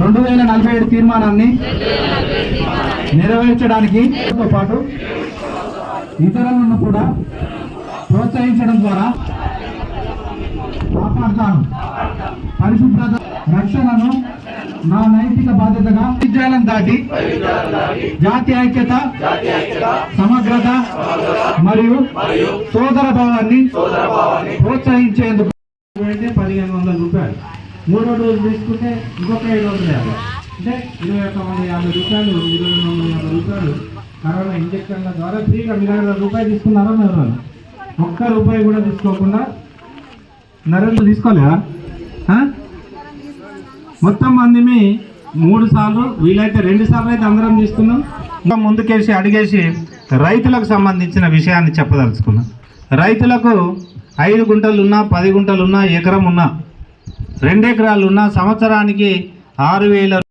2047 తీర్మానాన్ని నెరవేర్చడానికి పాటు ఇతరులను కూడా ప్రోత్సహించడం ద్వారా కాపాడుతాను. పరిశుభ్రత రక్షణను నా నైతిక బాధ్యతగా విద్యాలను దాటి జాతి ఐక్యత, సమగ్రత మరియు సోదర భావాన్ని ప్రోత్సహించేందుకు 1500 రూపాయలు. మూడో డోసు తీసుకుంటే ఇంకొక 750, అంటే 2150 రూపాయలు, 2250 రూపాయలు కరోనా ఇంజక్షన్ల ద్వారా ఫ్రీగా. మీరు 100 రూపాయలు తీసుకున్నారా? ఎవరు ఒక్క రూపాయి కూడా తీసుకోకుండా నరేంద్ర తీసుకోలేదా? మొత్తం మందిని 3 సార్లు, వీలైతే 2 సార్లు అయితే అందరం తీసుకున్నాం. ఇంకా ముందుకేసి అడిగేసి రైతులకు సంబంధించిన విషయాన్ని చెప్పదలుచుకున్నాం. రైతులకు 5 గుంటలున్నా, 10 గుంటలున్నా, ఎకరం ఉన్నా, 2 ఎకరాలు ఉన్నా సంవత్సరానికి 6000